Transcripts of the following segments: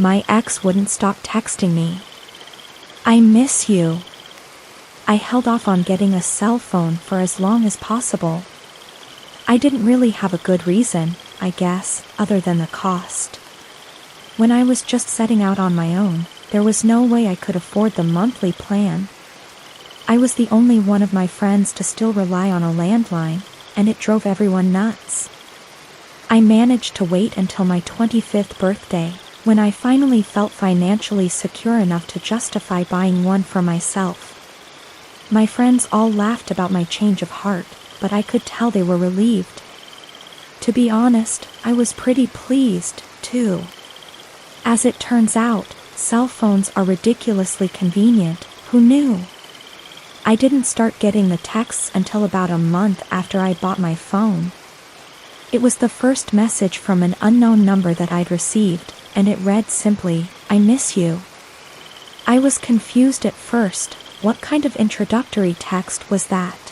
My ex wouldn't stop texting me. I miss you. I held off on getting a cell phone for as long as possible. I didn't really have a good reason, I guess, other than the cost. When I was just setting out on my own, there was no way I could afford the monthly plan. I was the only one of my friends to still rely on a landline, and it drove everyone nuts. I managed to wait until my 25th birthday, when I finally felt financially secure enough to justify buying one for myself. My friends all laughed about my change of heart, but I could tell they were relieved. To be honest, I was pretty pleased, too. As it turns out, cell phones are ridiculously convenient. Who knew? I didn't start getting the texts until about a month after I bought my phone. It was the first message from an unknown number that I'd received, and it read simply, "I miss you." I was confused at first. What kind of introductory text was that?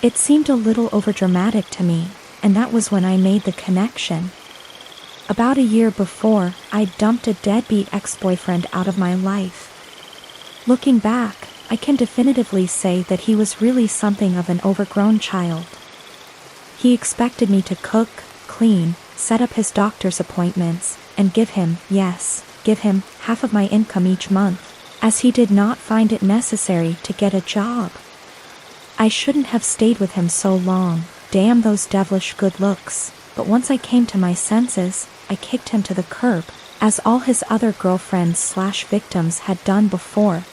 It seemed a little overdramatic to me, and that was when I made the connection. About a year before, I'd dumped a deadbeat ex-boyfriend out of my life. Looking back, I can definitively say that he was really something of an overgrown child. He expected me to cook, clean, set up his doctor's appointments, and give him half of my income each month, as he did not find it necessary to get a job. I shouldn't have stayed with him so long, damn those devilish good looks, but once I came to my senses, I kicked him to the curb, as all his other girlfriends/victims had done before.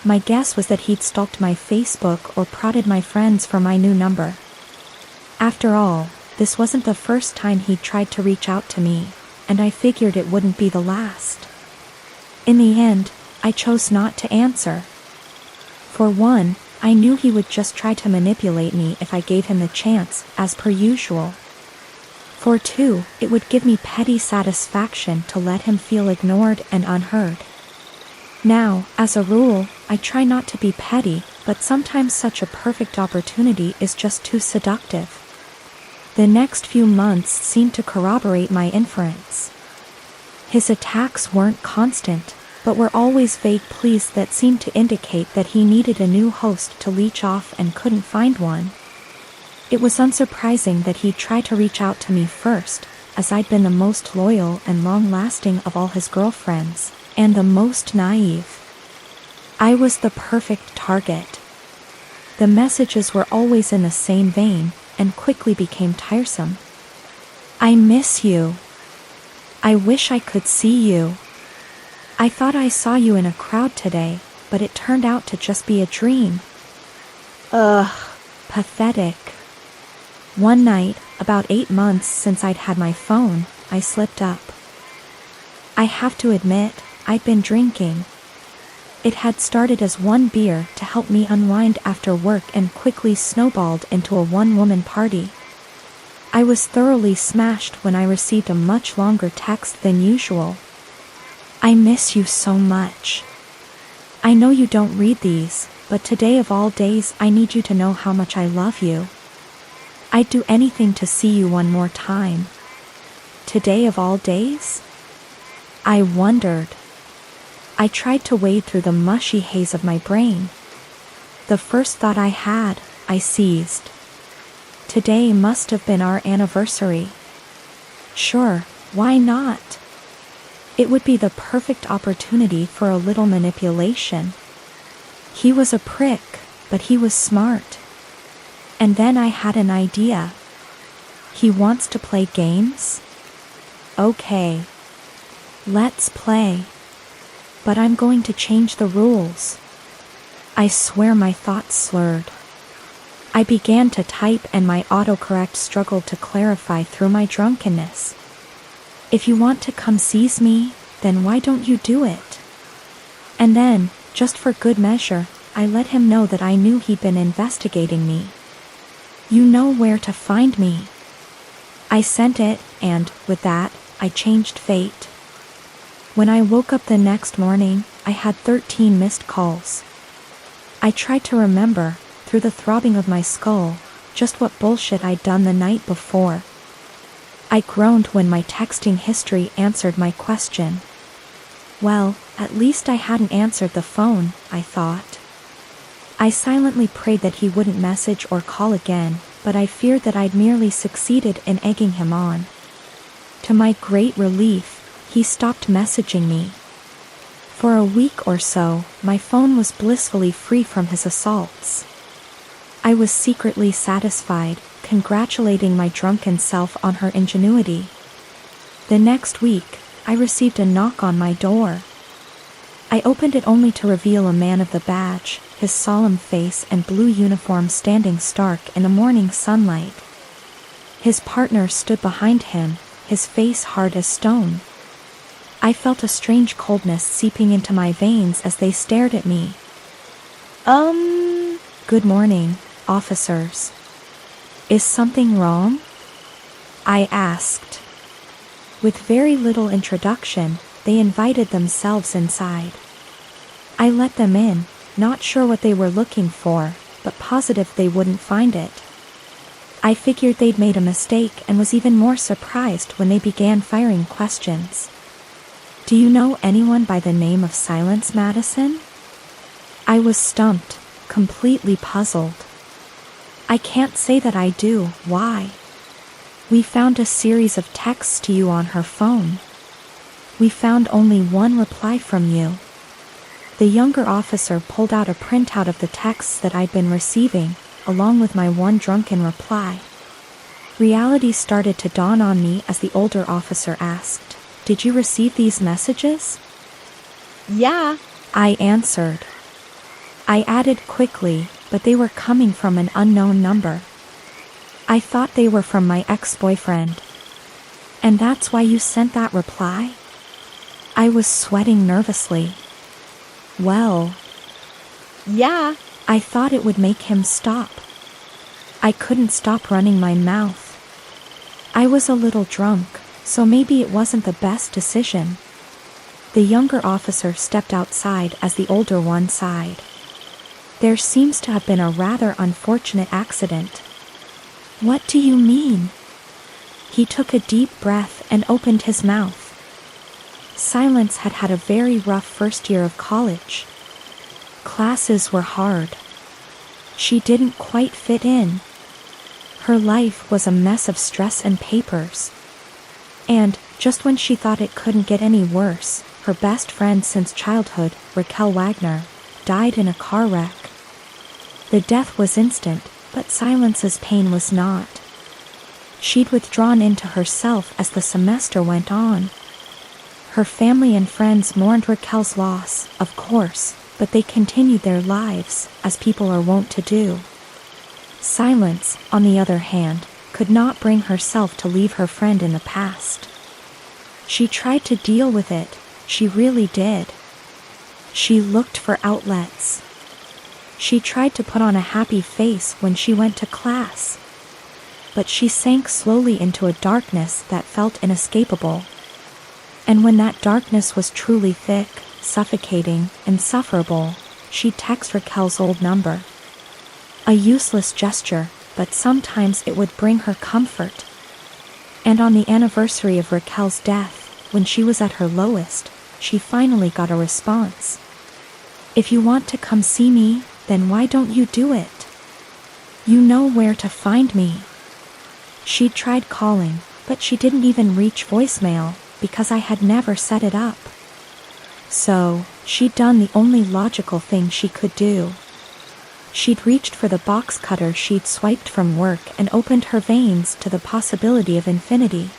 My guess was that he'd stalked my Facebook or prodded my friends for my new number. After all, this wasn't the first time he'd tried to reach out to me, and I figured it wouldn't be the last. In the end, I chose not to answer. For one, I knew he would just try to manipulate me if I gave him the chance, as per usual. For two, it would give me petty satisfaction to let him feel ignored and unheard. Now, as a rule, I try not to be petty, but sometimes such a perfect opportunity is just too seductive. The next few months seemed to corroborate my inference. His attacks weren't constant, but were always vague pleas that seemed to indicate that he needed a new host to leech off and couldn't find one. It was unsurprising that he'd try to reach out to me first, as I'd been the most loyal and long-lasting of all his girlfriends, and the most naive. I was the perfect target. The messages were always in the same vein, and quickly became tiresome. "I miss you. I wish I could see you. I thought I saw you in a crowd today, but it turned out to just be a dream." Ugh, pathetic. One night, about 8 months since I'd had my phone, I slipped up. I have to admit, I'd been drinking. It had started as one beer to help me unwind after work and quickly snowballed into a one-woman party. I was thoroughly smashed when I received a much longer text than usual. "I miss you so much. I know you don't read these, but today of all days I need you to know how much I love you. I'd do anything to see you one more time." Today of all days? I wondered. I tried to wade through the mushy haze of my brain. The first thought I had, I seized. Today must have been our anniversary. Sure, why not? It would be the perfect opportunity for a little manipulation. He was a prick, but he was smart. And then I had an idea. He wants to play games? Okay. Let's play. But I'm going to change the rules. I swear my thoughts slurred. I began to type and my autocorrect struggled to clarify through my drunkenness. "If you want to come seize me, then why don't you do it?" And then, just for good measure, I let him know that I knew he'd been investigating me. "You know where to find me." I sent it, and, with that, I changed fate. When I woke up the next morning, I had 13 missed calls. I tried to remember, through the throbbing of my skull, just what bullshit I'd done the night before. I groaned when my texting history answered my question. Well, at least I hadn't answered the phone, I thought. I silently prayed that he wouldn't message or call again, but I feared that I'd merely succeeded in egging him on. To my great relief, he stopped messaging me. For a week or so, my phone was blissfully free from his assaults. I was secretly satisfied, congratulating my drunken self on her ingenuity. The next week, I received a knock on my door. I opened it only to reveal a man of the badge, his solemn face and blue uniform standing stark in the morning sunlight. His partner stood behind him, his face hard as stone. I felt a strange coldness seeping into my veins as they stared at me. Good morning, officers. Is something wrong? I asked. With very little introduction, they invited themselves inside. I let them in, not sure what they were looking for, but positive they wouldn't find it. I figured they'd made a mistake and was even more surprised when they began firing questions. Do you know anyone by the name of Silence Madison? I was stumped, completely puzzled. I can't say that I do. Why? We found a series of texts to you on her phone. We found only one reply from you. The younger officer pulled out a printout of the texts that I'd been receiving, along with my one drunken reply. Reality started to dawn on me as the older officer asked, "Did you receive these messages?" Yeah, I answered. I added quickly, but they were coming from an unknown number. I thought they were from my ex-boyfriend. And that's why you sent that reply? I was sweating nervously. Well, yeah, I thought it would make him stop. I couldn't stop running my mouth. I was a little drunk, so maybe it wasn't the best decision. The younger officer stepped outside as the older one sighed. There seems to have been a rather unfortunate accident. What do you mean? He took a deep breath and opened his mouth. Silence had had a very rough first year of college. Classes were hard. She didn't quite fit in. Her life was a mess of stress and papers. And, just when she thought it couldn't get any worse, her best friend since childhood, Raquel Wagner, died in a car wreck. The death was instant, but Silence's pain was not. She'd withdrawn into herself as the semester went on. Her family and friends mourned Raquel's loss, of course, but they continued their lives, as people are wont to do. Silence, on the other hand, could not bring herself to leave her friend in the past. She tried to deal with it, she really did. She looked for outlets. She tried to put on a happy face when she went to class. But she sank slowly into a darkness that felt inescapable. And when that darkness was truly thick, suffocating, insufferable, she'd text Raquel's old number. A useless gesture, but sometimes it would bring her comfort. And on the anniversary of Raquel's death, when she was at her lowest, she finally got a response. If you want to come see me, then why don't you do it? You know where to find me. She'd tried calling, but she didn't even reach voicemail, because I had never set it up. So, she'd done the only logical thing she could do. She'd reached for the box cutter she'd swiped from work and opened her veins to the possibility of infinity.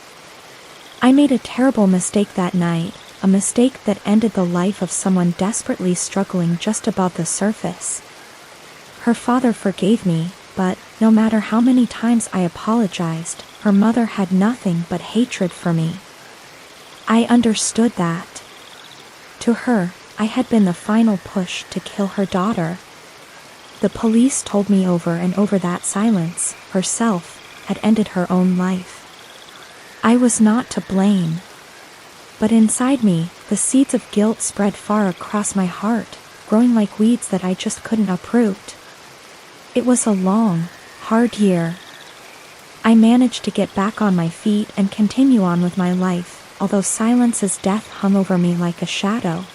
I made a terrible mistake that night, a mistake that ended the life of someone desperately struggling just above the surface. Her father forgave me, but, no matter how many times I apologized, her mother had nothing but hatred for me. I understood that. To her, I had been the final push to kill her daughter. The police told me over and over that Silence, herself, had ended her own life. I was not to blame. But inside me, the seeds of guilt spread far across my heart, growing like weeds that I just couldn't uproot. It was a long, hard year. I managed to get back on my feet and continue on with my life, although silence as death hung over me like a shadow.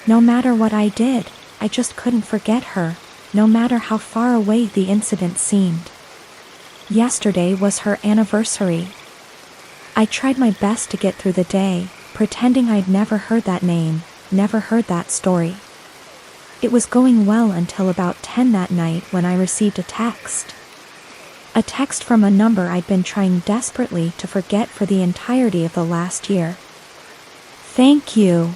No matter what I did, I just couldn't forget her, no matter how far away the incident seemed. Yesterday was her anniversary. I tried my best to get through the day, pretending I'd never heard that name, never heard that story. It was going well until about 10 that night when I received a text. A text from a number I'd been trying desperately to forget for the entirety of the last year. "Thank you.